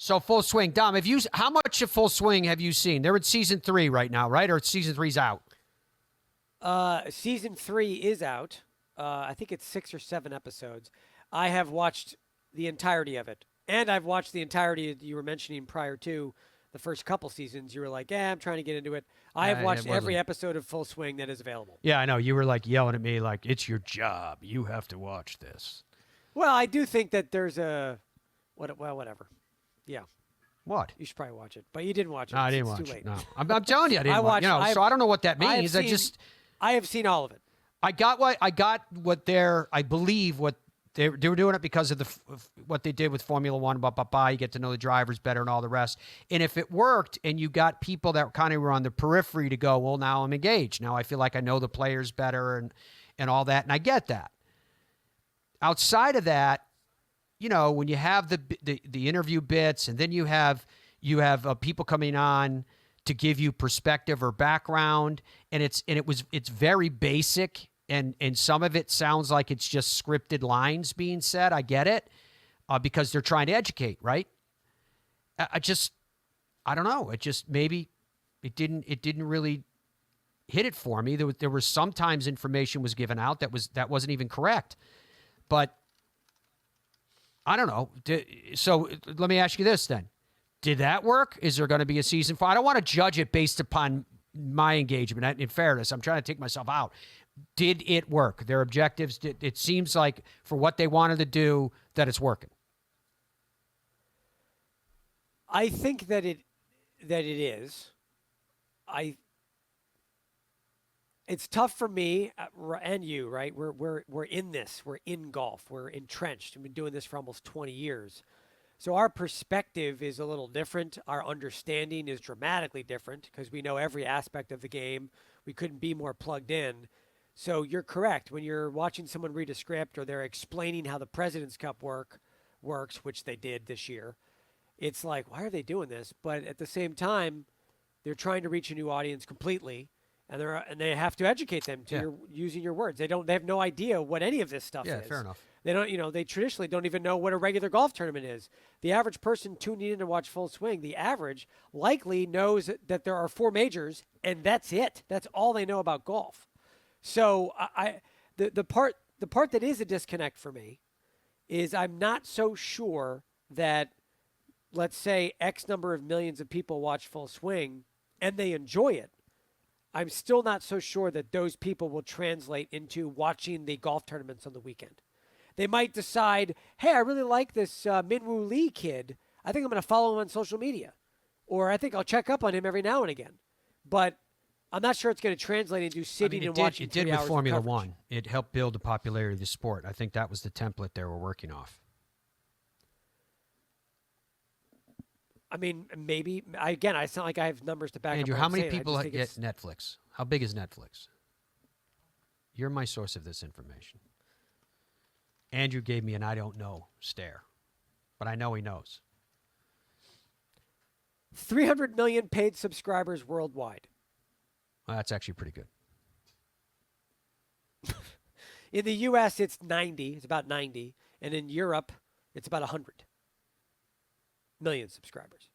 So Full Swing, Dom. How much of Full Swing have you seen? They're in season 3 right now, right? Or season 3's out? Season 3 is out. I think it's 6 or 7 episodes. I have watched the entirety of it, and I've watched the entirety you were mentioning prior to the first couple seasons. You were like, I'm trying to get into it. I have watched every episode of Full Swing that is available. Yeah, I know. You were like yelling at me like, it's your job. You have to watch this. Well, I do think that there's whatever. Yeah. What? You should probably watch it, but you didn't watch it. No, I didn't watch it. late. No, I'm telling you, I didn't watch it. So I don't know what that means. I have seen all of it. I got what I believe what they were doing it because of what they did with Formula One. You get to know the drivers better and all the rest. And if it worked, and you got people that kind of were on the periphery to go, well, now I'm engaged. Now I feel like I know the players better and all that, and I get that. Outside of that, when you have the interview bits, and then you have people coming on to give you perspective or background, and it's very basic, and some of it sounds like it's just scripted lines being said. I get it, because they're trying to educate, right? I don't know. It just maybe it didn't really hit it for me. There was sometimes information was given out that wasn't even correct, but I don't know. So let me ask you this then. Did that work? Is there going to be a season 4? I don't want to judge it based upon my engagement. In fairness, I'm trying to take myself out. Did it work? Their objectives, it seems like for what they wanted to do, that it's working. I think that it is. It's tough for me and you, right? We're in this. We're in golf. We're entrenched. We've been doing this for almost 20 years. So our perspective is a little different. Our understanding is dramatically different because we know every aspect of the game. We couldn't be more plugged in. So you're correct. When you're watching someone read a script or they're explaining how the President's Cup works, which they did this year, it's like, why are they doing this? But at the same time, they're trying to reach a new audience completely. And they have to educate them to using your words. They have no idea what any of this stuff is. Yeah, fair enough. They don't, they traditionally don't even know what a regular golf tournament is. The average person tuning in to watch Full Swing, the average likely knows that there are 4 majors, and that's it. That's all they know about golf. So the part that is a disconnect for me is I'm not so sure that, let's say, X number of millions of people watch Full Swing and they enjoy it. I'm still not so sure that those people will translate into watching the golf tournaments on the weekend. They might decide, hey, I really like this Minwoo Lee kid. I think I'm going to follow him on social media. Or I think I'll check up on him every now and again. But I'm not sure it's going to translate into sitting and watching 3 hours of coverage. It did with Formula One. It helped build the popularity of the sport. I think that was the template they were working off. I mean, maybe. Again, it's not like I have numbers to back Andrew, up. how many people get Netflix? How big is Netflix? You're my source of this information. Andrew gave me an I don't know stare, but I know he knows. 300 million paid subscribers worldwide. Well, that's actually pretty good. In the U.S., it's 90. It's about 90. And in Europe, it's about 100 million subscribers.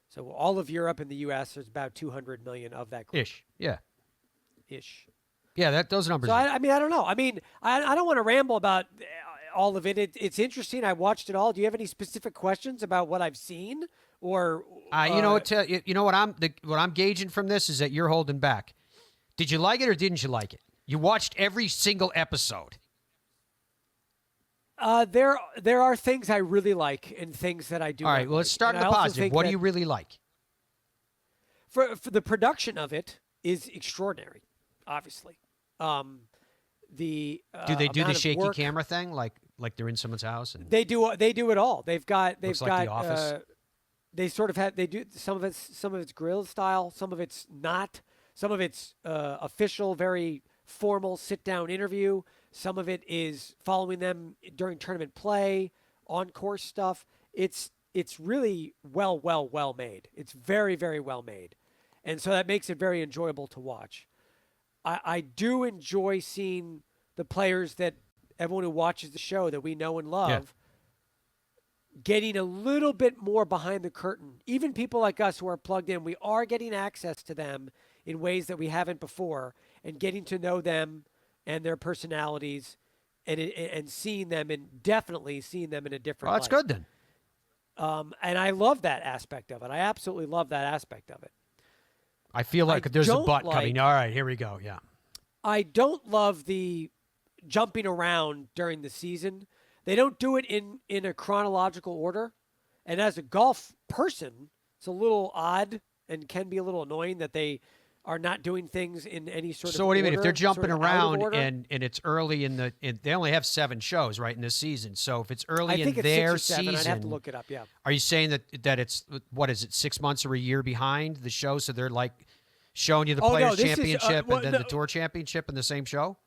So all of Europe and the U.S., there's about 200 million of that group. Ish, yeah. Ish. Yeah, those numbers. So, I don't know. I mean, I don't want to ramble about all of it. It's interesting. I watched it all. Do you have any specific questions about what I've seen? Or you know what I'm gauging from this is that you're holding back. Did you like it or didn't you like it? You watched every single episode. There are things I really like and things that I do. All right, well, let's start in the positive. What do you really like? For the production of it is extraordinary, obviously. Do they do the shaky camera thing like they're in someone's house? And they do it all. They've got like The Office. They sort of they do some of it's grill style, some of it's not, some of it's official, very formal sit down interview. Some of it is following them during tournament play, on course stuff. It's really well made. It's very, very well made. And so that makes it very enjoyable to watch. I do enjoy seeing the players that everyone who watches the show that we know and love getting a little bit more behind the curtain. Even people like us who are plugged in, we are getting access to them in ways that we haven't before, and getting to know them and their personalities, and seeing them, and definitely seeing them in a different Well, that's light. good then. And I love that aspect of it. I absolutely love that aspect of it. I feel like I there's a don't butt like- coming. All right, here we go. Yeah. I don't love the jumping around during the season. They don't do it in a chronological order. And as a golf person, it's a little odd and can be a little annoying that they are not doing things in any sort of So what do you mean? If order, they're jumping sort of out of around order. and it's early they only have 7 shows right in this season. So if it's early I think in it's their 6 or 7. season, I'd have to look it up, yeah. are you saying that it's what is it 6 months or a year behind the show? So they're like showing you the Oh, no, Players this is, Championship well, and then no. the Tour Championship in the same show?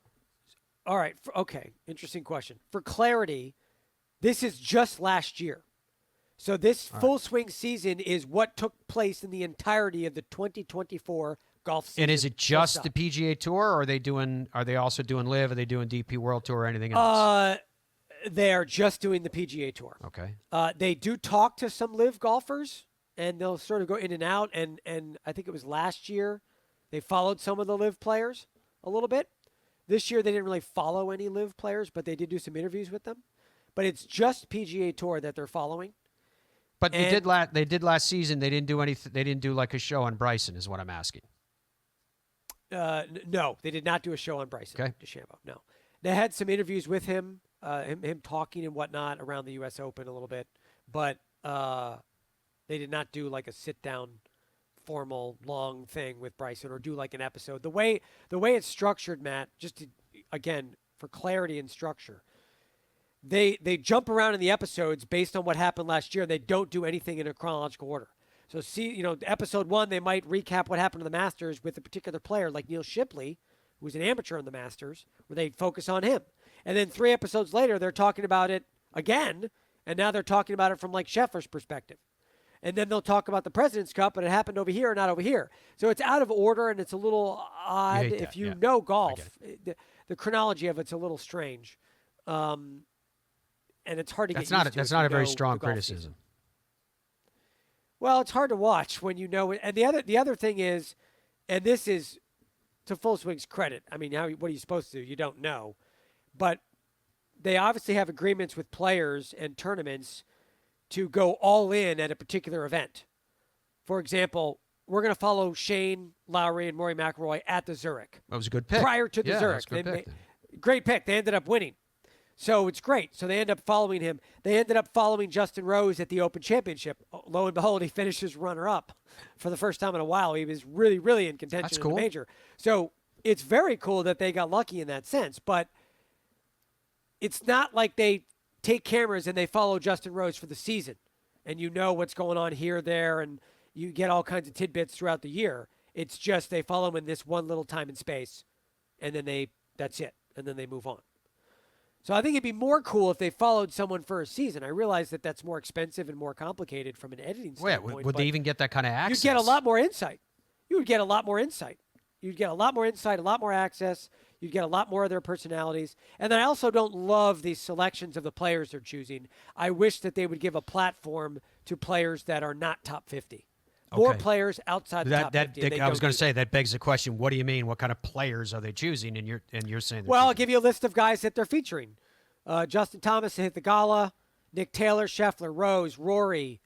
All right. Okay. Interesting question. For clarity, this is just last year. So this full swing season is what took place in the entirety of the 2024 golf season. And is it Full just stop. the PGA Tour, or are they also doing Live? Are they doing DP World Tour or anything else? They are just doing the PGA Tour. Okay. They do talk to some live golfers, and they'll sort of go in and out. And I think it was last year they followed some of the live players a little bit. This year they didn't really follow any live players, but they did do some interviews with them. But it's just PGA Tour that they're following. But they And- did last season. They didn't do anything. They didn't do like a show on Bryson, is what I'm asking. No, they did not do a show on Bryson Okay. DeChambeau. No, they had some interviews with him, him talking and whatnot around the U.S. Open a little bit, but they did not do like a sit-down, formal, long thing with Bryson or do like an episode. The way it's structured, Matt, just to, again for clarity and structure, they jump around in the episodes based on what happened last year. They don't do anything in a chronological order. So episode 1, they might recap what happened to the Masters with a particular player like Neil Shipley, who was an amateur in the Masters, where they focus on him. And then 3 episodes later, they're talking about it again, and now they're talking about it from like Scheffler's perspective. And then they'll talk about the President's Cup, but it happened over here, not over here. So it's out of order, and it's a little odd. hate If that, you yeah. know I golf, the chronology of it's a little strange. And it's hard to That's get used not to that's if you not a very know strong the golf criticism. season. Well, it's hard to watch when you know it. And the other thing is, and this is to Full Swing's credit. I mean, what are you supposed to do? You don't know. But they obviously have agreements with players and tournaments to go all in at a particular event. For example, we're going to follow Shane Lowry and Rory McIlroy at the Zurich. That was a good pick. Prior to the Yeah, Zurich. that's a good pick then. Great pick. They ended up winning. So it's great. So they end up following him. They ended up following Justin Rose at the Open Championship. Lo and behold, he finishes runner-up for the first time in a while. He was really, really in contention That's in cool. the major. So it's very cool that they got lucky in that sense. But it's not like they take cameras and they follow Justin Rose for the season. And you know what's going on here, there, and you get all kinds of tidbits throughout the year. It's just they follow him in this one little time and space, and then that's it. And then they move on. So I think it'd be more cool if they followed someone for a season. I realize that that's more expensive and more complicated from an editing Well, yeah, standpoint. would but they even get that kind of access? You'd get a lot more insight. You would get a lot more insight. You'd get a lot more insight, a lot more access. You'd get a lot more of their personalities. And then I also don't love these selections of the players they're choosing. I wish that they would give a platform to players that are not top 50. More Okay. players outside the top 50. and they I was don't going do to say that begs the question. What do you mean? What kind of players are they choosing? And you're saying they're Well, I'll choosing- give you a list of guys that they're featuring. Justin Thomas hit the gala. Nick Taylor, Scheffler, Rose, Rory,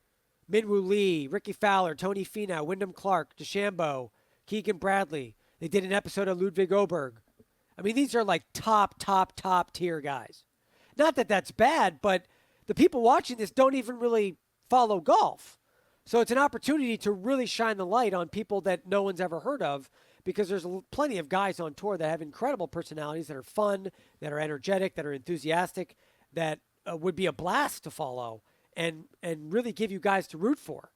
Minwoo Lee, Ricky Fowler, Tony Finau, Wyndham Clark, DeChambeau, Keegan Bradley. They did an episode of Ludwig Oberg. I mean, these are like top tier guys. Not that that's bad, but the people watching this don't even really follow golf. So it's an opportunity to really shine the light on people that no one's ever heard of, because there's plenty of guys on tour that have incredible personalities, that are fun, that are energetic, that are enthusiastic, that would be a blast to follow and really give you guys to root for.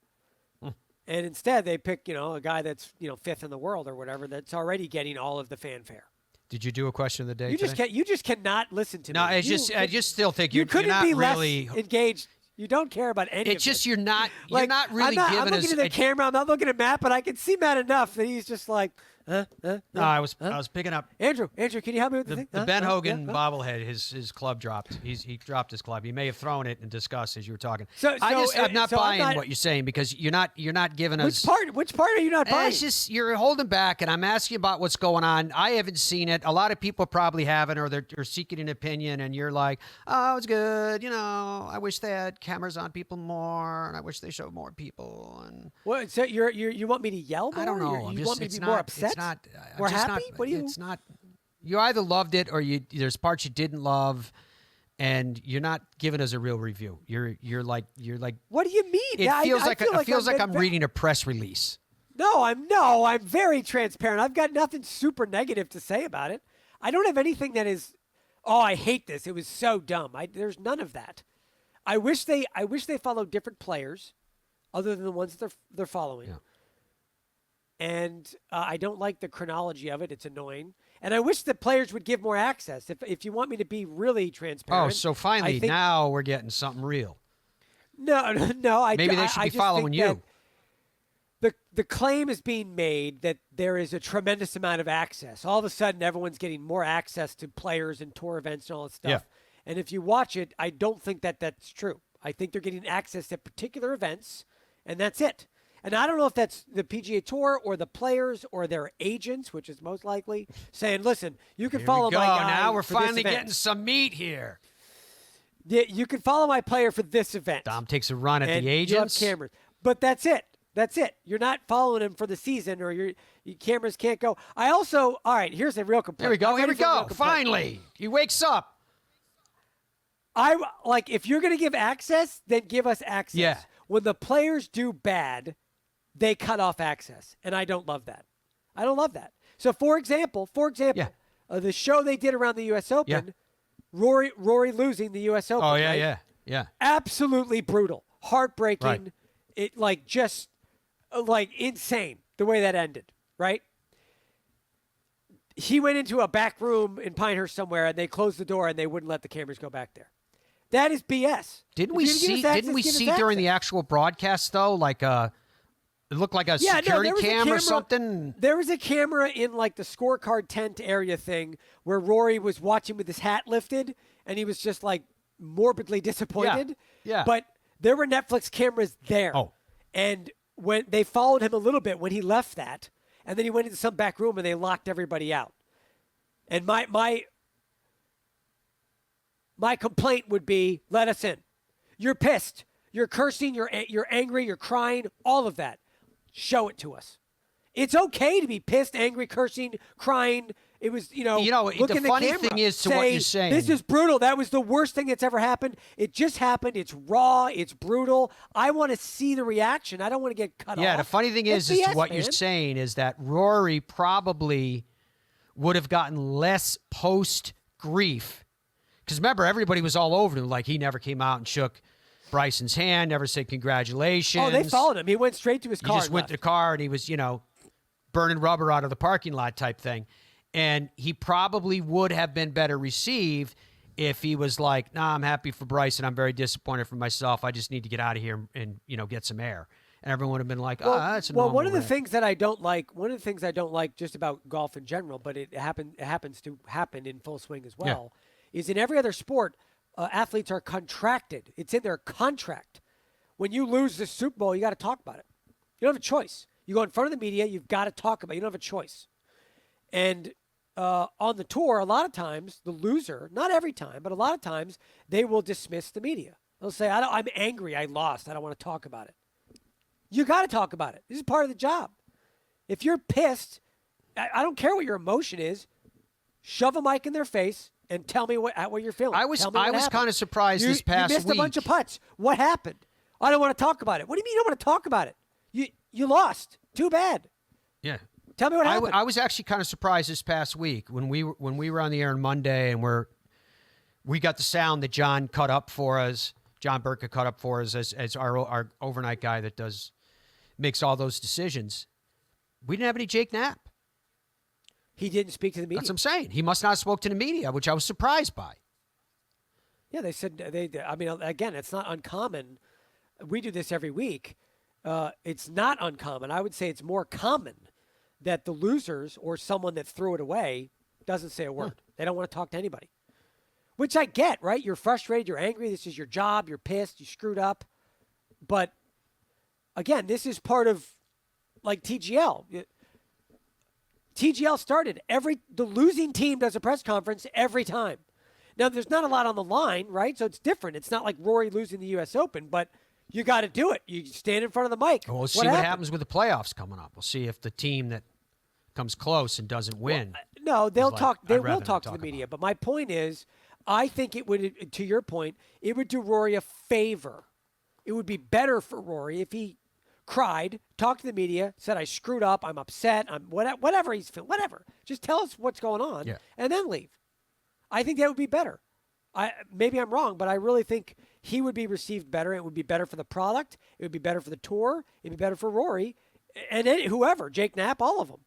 And instead they pick, a guy that's, 5th in the world or whatever, that's already getting all of the fanfare. Did you do a question of the day? You just today? can't. You just cannot listen to No, me. I just still think you you're couldn't not be really. less engaged. You don't care about any of It's just this. you're not Like, really I'm giving looking us. at the camera. I'm not looking at Matt, but I can see Matt enough that he's just like, No, I was picking up Andrew, can you help me with the thing? the Ben Hogan bobblehead. His club dropped. He dropped his club. He may have thrown it in disgust as you were talking. I'm not buying what you're saying because you're not giving us. Which part are you not buying? It's just you're holding back, and I'm asking about what's going on. I haven't seen it. A lot of people probably haven't, or they're seeking an opinion, and you're like, oh, it's good. I wish they had cameras on people more, and I wish they showed more people. And what? So you want me to yell more? I don't know. You want me to be more upset? It's not. More just happy? Not, what do you? It's not. You either loved it or there's parts you didn't love, and you're not giving us a real review. You're like. What do you mean? It feels like I'm reading reading a press release. No, I'm very transparent. I've got nothing super negative to say about it. I don't have anything that is, oh, I hate this. It was so dumb. There's none of that. I wish they followed different players, other than the ones that they're following. Yeah. And I don't like the chronology of it. It's annoying. And I wish that players would give more access. If you want me to be really transparent. Oh, so finally, now we're getting something real. No. Maybe they should be following you. The claim is being made that there is a tremendous amount of access. All of a sudden, everyone's getting more access to players and tour events and all that stuff. Yeah. And if you watch it, I don't think that that's true. I think they're getting access to particular events, and that's it. And I don't know if that's the PGA Tour or the players or their agents, which is most likely, saying, listen, you can follow my guy. Now we're for this finally event. getting some meat here. Yeah, you can follow my player for this event. Dom takes a run at and the agents. You have cameras. But that's it. That's it. You're not following him for the season, or your cameras can't go. All right, here's a real complaint. Here we go. Finally, he wakes up. If you're going to give access, then give us access. Yeah. When the players do bad, they cut off access, and I don't love that. I don't love that. So, for example, the show they did around the U.S. Open, Rory losing the U.S. Open. Oh, yeah, right? yeah. Absolutely brutal, heartbreaking. Right. It just insane the way that ended, right? He went into a back room in Pinehurst somewhere, and they closed the door, and they wouldn't let the cameras go back there. That is BS. Didn't we see during the actual broadcast though, it looked like a security camera or something? There was a camera in the scorecard tent area thing where Rory was watching with his hat lifted, and he was just morbidly disappointed. Yeah. But there were Netflix cameras there. Oh. And when they followed him a little bit when he left that, and then he went into some back room and they locked everybody out. And my complaint would be, let us in. You're pissed. You're cursing. You're angry. You're crying. All of that. Show it to us. It's okay to be pissed, angry, cursing, crying. It was, look the in the funny camera, thing is to what you're saying. This is brutal. That was the worst thing that's ever happened. It just happened. It's raw. It's brutal. I want to see the reaction. I don't want to get cut off. Yeah, the funny thing is what you're saying is that Rory probably would have gotten less post grief. Because remember, everybody was all over him. He never came out and shook Bryson's hand, never said congratulations. Oh, they followed him. He went straight to his car. He just went to the car, and he was, burning rubber out of the parking lot type thing. And he probably would have been better received if he was like, nah, I'm happy for Bryson. I'm very disappointed for myself. I just need to get out of here and get some air. And everyone would have been like, that's a normal one of the rant. things that I don't like just about golf in general, but it happens to happen in full swing as well, is in every other sport, athletes are contracted. It's in their contract. When you lose the Super Bowl, you got to talk about it. You don't have a choice. You go in front of the media, you've got to talk about it. You don't have a choice. And on the tour, a lot of times, the loser, not every time, but a lot of times, they will dismiss the media. They'll say, I'm angry, I lost, I don't want to talk about it. You got to talk about it. This is part of the job. If you're pissed, I don't care what your emotion is, shove a mic in their face and tell me what you're feeling. I was kind of surprised this past week. You missed a bunch of putts. What happened? I don't want to talk about it. What do you mean you don't want to talk about it? You lost. Too bad. Yeah. Tell me what happened. I was actually kind of surprised this past week when we were on the air on Monday and we got the sound that John cut up for us. John Burka cut up for us as our overnight guy that makes all those decisions. We didn't have any Jake Knapp. He didn't speak to the media. That's what I'm saying. He must not have spoke to the media, which I was surprised by. Yeah, they said again, it's not uncommon. We do this every week. It's not uncommon. I would say it's more common that the losers or someone that threw it away doesn't say a word. They don't want to talk to anybody. Which I get, right? You're frustrated, you're angry, this is your job, you're pissed, you screwed up. But again, this is part of like TGL. TGL started the losing team does a press conference every time. Now there's not a lot on the line, right? So it's different. It's not like Rory losing the US Open, but you got to do it. You stand in front of the mic. Well, we'll see what happens with the playoffs coming up. We'll see if the team that comes close and doesn't win. No, they'll like, talk. They I'd rather will talk to not the media. about But my point is, I think it would, to your point, it would do Rory a favor. It would be better for Rory if he cried, talked to the media, said, I screwed up, I'm upset, I'm whatever he's feeling, whatever. Just tell us what's going on and then leave. I think that would be better. Maybe I'm wrong, but I really think he would be received better. It would be better for the product. It would be better for the tour. It would be better for Rory and whoever, Jake Knapp, all of them.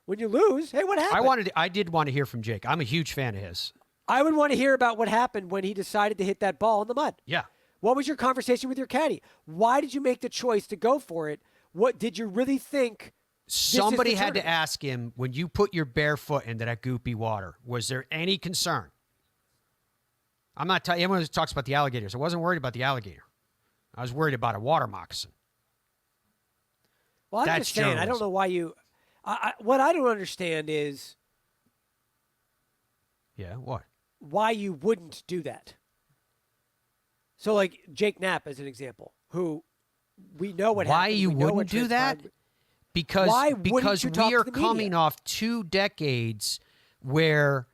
When you lose, hey, what happened? I did want to hear from Jake. I'm a huge fan of his. I would want to hear about what happened when he decided to hit that ball in the mud. Yeah. What was your conversation with your caddy? Why did you make the choice to go for it? What did you really think? Somebody had to ask him, when you put your bare foot into that goopy water, was there any concern? I'm not telling everyone talks about the alligators. I wasn't worried about the alligator. I was worried about a water moccasin. Well, I'm That's just saying, I don't know why you. What I don't understand is. Yeah, what? Why you wouldn't do that. So, like Jake Knapp, as an example, who we know what happened. Why you wouldn't do that? Because we are coming off 2 decades where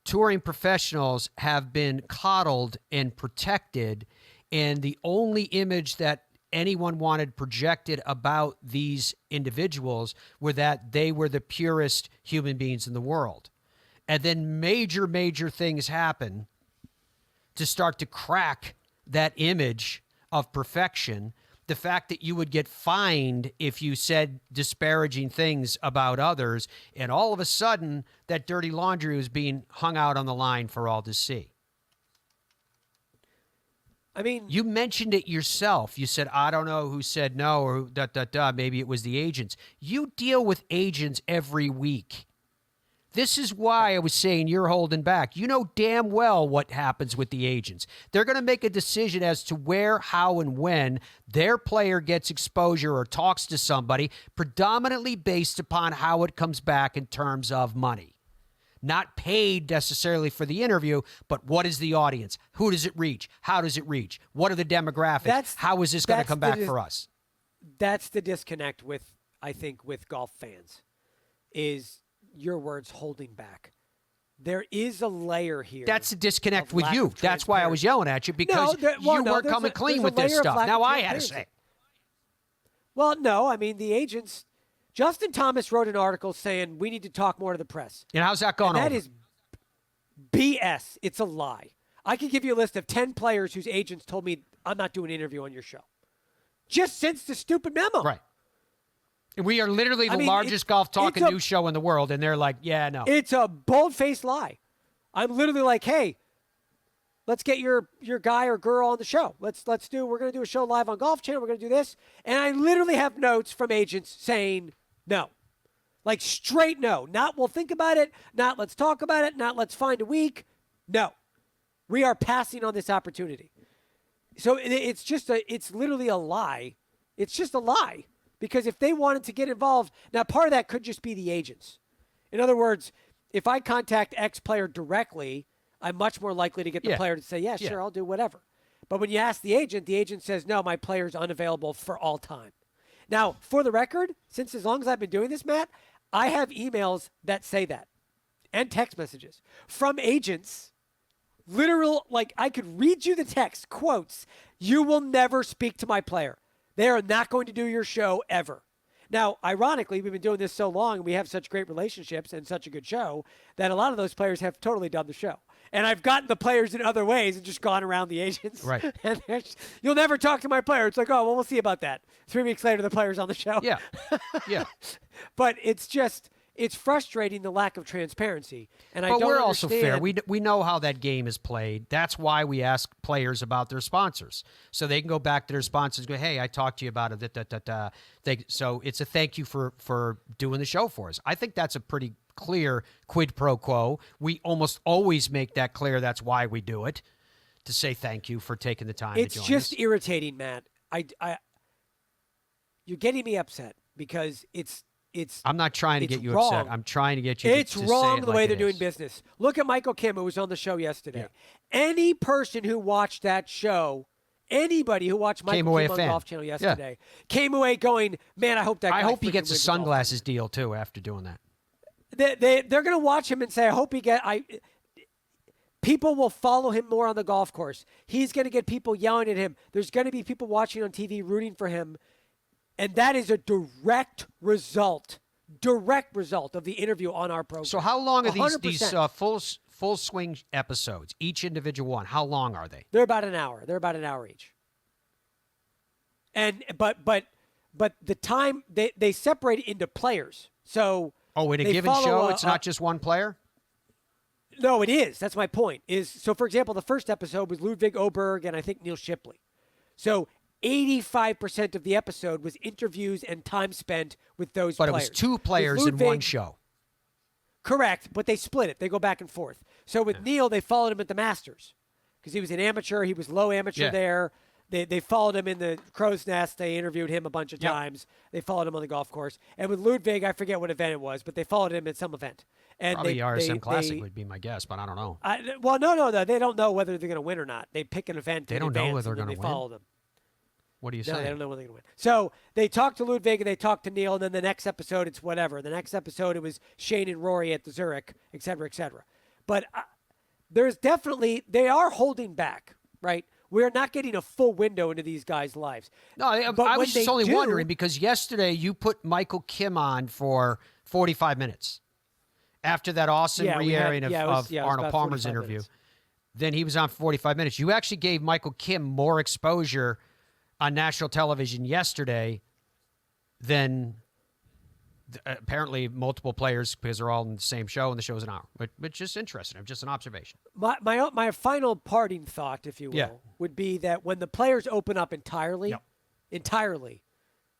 touring professionals have been coddled and protected, and the only image that anyone wanted projected about these individuals were that they were the purest human beings in the world. And then major things happen to start to crack that image of perfection. The fact that you would get fined if you said disparaging things about others, and all of a sudden that dirty laundry was being hung out on the line for all to see. I mean, you mentioned it yourself. You said, I don't know who said no, or maybe it was the agents. You deal with agents every week. This is why I was saying you're holding back. You know damn well what happens with the agents. They're going to make a decision as to where, how, and when their player gets exposure or talks to somebody, predominantly based upon how it comes back in terms of money. Not paid necessarily for the interview, but what is the audience? Who does it reach? How does it reach? What are the demographics? How is this going to come back for us? That's the disconnect with, I think, with golf fans, is your words holding back. There is a layer here. That's a disconnect with you. That's why I was yelling at you, because you weren't coming clean with this stuff. Now I had to say. Well, no, I mean, the agents, Justin Thomas wrote an article saying we need to talk more to the press. And how's that going on? That is BS. It's a lie. I can give you a list of 10 players whose agents told me I'm not doing an interview on your show. Just since the stupid memo. Right. We are literally the largest golf talking news show in the world, and they're like, yeah, no. It's a bold-faced lie. I'm literally like, hey, let's get your guy or girl on the show. We're going to do a show live on Golf Channel. We're going to do this. And I literally have notes from agents saying no. Like straight no. Not we'll think about it. Not let's talk about it. Not let's find a week. No. We are passing on this opportunity. So it's literally a lie. It's just a lie. Because if they wanted to get involved, now part of that could just be the agents. In other words, if I contact X player directly, I'm much more likely to get the player to say, yeah, sure, I'll do whatever. But when you ask the agent says, no, my player's unavailable for all time. Now, for the record, since as long as I've been doing this, Matt, I have emails that say that and text messages from agents. Literal, like I could read you the text, quotes, you will never speak to my player. They are not going to do your show ever. Now, ironically, we've been doing this so long and we have such great relationships and such a good show that a lot of those players have totally done the show. And I've gotten the players in other ways and just gone around the agents. Right. And you'll never talk to my player. It's like, oh, well, we'll see about that. 3 weeks later, the player's on the show. Yeah. Yeah. But it's just, it's frustrating the lack of transparency. And I But don't we're also fair. understand- We know how that game is played. That's why we ask players about their sponsors, so they can go back to their sponsors and go, "Hey, I talked to you about it." Da, da, da, da. So it's a thank you for doing the show for us. I think that's a pretty clear quid pro quo. We almost always make that clear. That's why we do it, to say thank you for taking the time It's to join just us. irritating, Matt. You're getting me upset because it's I'm not trying to it's get you wrong. upset. I'm trying to get you It's to say wrong it the like way it they're doing is. business. Look at Michael Kim, who was on the show yesterday. Yeah. Any person who watched that show, anybody who watched Came Michael away Kim a on fan. Golf Channel Yeah. yesterday, came away going, man, I hope that guy I hope he freaking gets a wins the golf sunglasses deal too after doing that. tournament." They're going to watch him and say, I hope he get. People will follow him more on the golf course. He's going to get people yelling at him. There's going to be people watching on TV rooting for him. And that is a direct result of the interview on our program. So how long are these 100%. full swing episodes? Each individual one. How long are they? They're about an hour. They're about an hour each. And but the time they separate it into players. So Oh, in a they given follow show, it's not just one player? No, it is. That's my point. So for example, the first episode was Ludwig Oberg and I think Neil Shipley. So 85% of the episode was interviews and time spent with those But players. it was two With players in one Ludwig- show. Correct, but they split it. They go back and forth. So with Neil, they followed him at the Masters because he was an amateur. He was low amateur Yeah. there. They followed him in the crow's nest. They interviewed him a bunch of Yep. times. They followed him on the golf course. And with Ludwig, I forget what event it was, but they followed him at some event. And Probably they, RSM they- Classic they- would be my guess, but I don't know. well, no, they don't know whether they're going to win or not. They pick an event. They in don't know advance whether and they're then gonna they win? follow them. What do you No, say? they don't know when they're going to win. So they talked to Ludwig and they talked to Neil, and then the next episode, it's whatever. The next episode, it was Shane and Rory at the Zurich, et cetera, et cetera. But there's definitely, they are holding back, right? We're not getting a full window into these guys' lives. No, I But was when just they only do- wondering because yesterday you put Michael Kim on for 45 minutes after that awesome Yeah, we had- re-airing of, yeah, it was- of yeah, it was Arnold about Palmer's 45 interview. minutes. Then he was on for 45 minutes. You actually gave Michael Kim more exposure on national television yesterday than apparently multiple players because they're all in the same show and the show's an hour, which is interesting. Just an observation. My final parting thought, if you will, Yeah. would be that when the players open up entirely, Yep.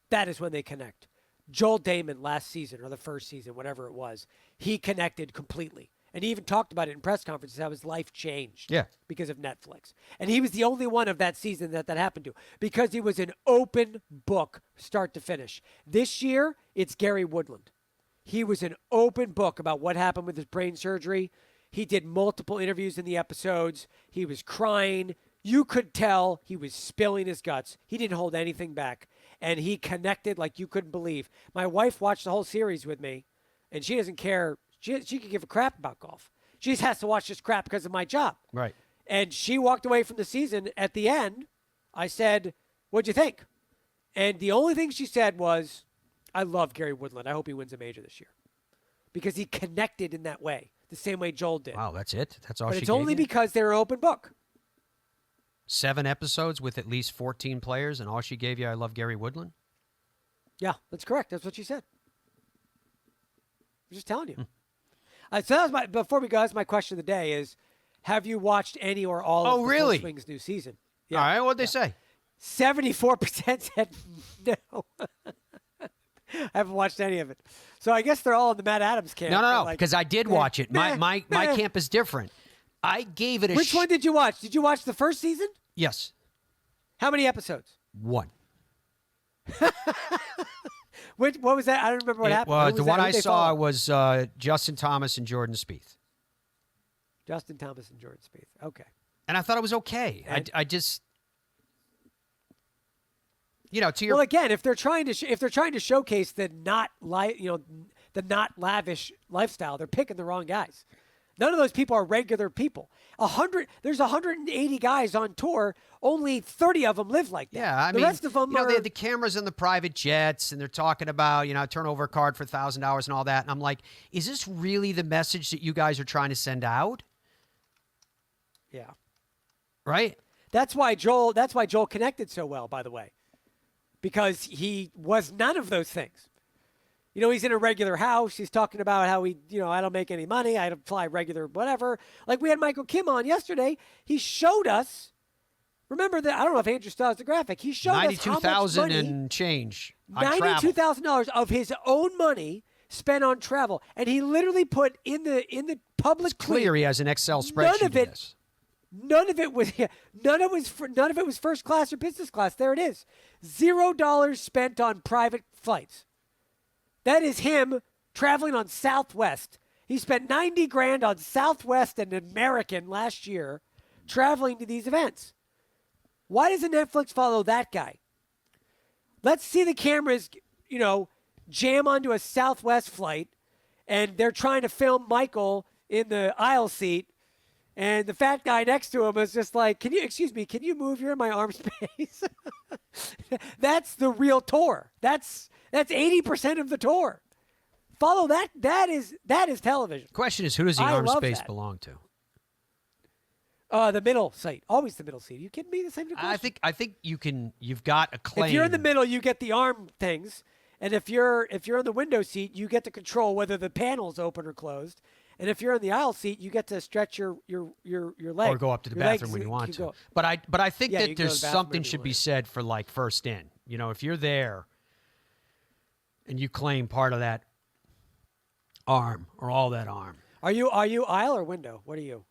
that is when they connect. Joel Damon last season or the first season, whatever it was, he connected completely. And he even talked about it in press conferences how his life changed Yeah. because of Netflix. And he was the only one of that season that happened to because he was an open book start to finish. This year, it's Gary Woodland. He was an open book about what happened with his brain surgery. He did multiple interviews in the episodes. He was crying. You could tell he was spilling his guts. He didn't hold anything back. And he connected like you couldn't believe. My wife watched the whole series with me, and she doesn't care. She could give a crap about golf. She just has to watch this crap because of my job. Right. And she walked away from the season. At the end, I said, "What'd you think?" And the only thing she said was, "I love Gary Woodland. I hope he wins a major this year." Because he connected in that way, the same way Joel did. Wow, that's it? That's all But she it's gave only you? because they're an open book. 7 episodes with at least 14 players, and all she gave you, I love Gary Woodland? Yeah, that's correct. That's what she said. I'm just telling you. So that was before we go, that's my question of the day is, have you watched any or all of the really? Full Swing's new season? All right, what'd they say? 74% said no. I haven't watched any of it. So I guess they're all in the Matt Adams camp. No, They're no, like, because I did watch it. My camp is different. I gave it a Which one did you watch? Did you watch the first season? Yes. How many episodes? 1. What was that? I don't remember what happened. Who The was one that? I Who'd they saw follow? was Justin Thomas and Jordan Spieth. Justin Thomas and Jordan Spieth. Okay. And I thought it was okay. And- I just, to your Well, again, if they're trying to showcase the not lavish lifestyle, they're picking the wrong guys. None of those people are regular people. There's 180 guys on tour. Only 30 of them live like that. Yeah, I the mean, rest of them are. they had the cameras in the private jets, and they're talking about, turn over a card for $1,000 and all that. And I'm like, is this really the message that you guys are trying to send out? Yeah. Right? That's why Joel connected so well, by the way, because he was none of those things. He's in a regular house. He's talking about how I don't make any money. I don't fly regular whatever. Like we had Michael Kim on yesterday. He showed us. Remember that? I don't know if Andrew still has the graphic. He showed us how much $92,000 money, and change on travel. $92,000 of his own money spent on travel, and he literally put in the public. It's clear he has an Excel spreadsheet. None of it was first class or business class. There it is. $0 spent on private flights. That is him traveling on Southwest. He spent $90,000 on Southwest and American last year traveling to these events. Why doesn't Netflix follow that guy? Let's see the cameras, jam onto a Southwest flight, and they're trying to film Michael in the aisle seat, and the fat guy next to him is just like, can you move? You're in my arm space. That's the real tour. That's 80% of the tour. Follow that. That is television. Question is, who does the arm space belong to? The middle seat. Always the middle seat. Are you kidding me? The same question? I think you've got a claim. If you're in the middle, you get the arm things. And if you're in the window seat, you get to control whether the panel's open or closed. And if you're in the aisle seat, you get to stretch your leg. Or go up to the bathroom when you want to. But I think that there's something should be said for like first in. If you're there and you claim part of that arm or all that arm. Are you aisle or window? What are you?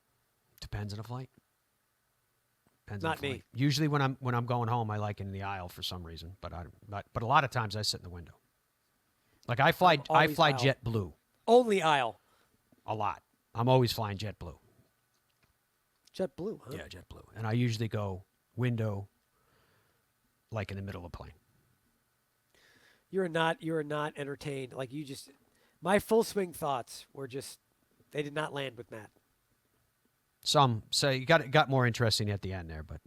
Depends on the flight. Not me. Usually when I'm going home, I like in the aisle for some reason, but a lot of times I sit in the window. Like I fly JetBlue. Only aisle. A lot. I'm always flying JetBlue. JetBlue, huh? Yeah, JetBlue. And I usually go window, like in the middle of the plane. You are not entertained. Like my full swing thoughts were they did not land with Matt. Some say you got more interesting at the end there, but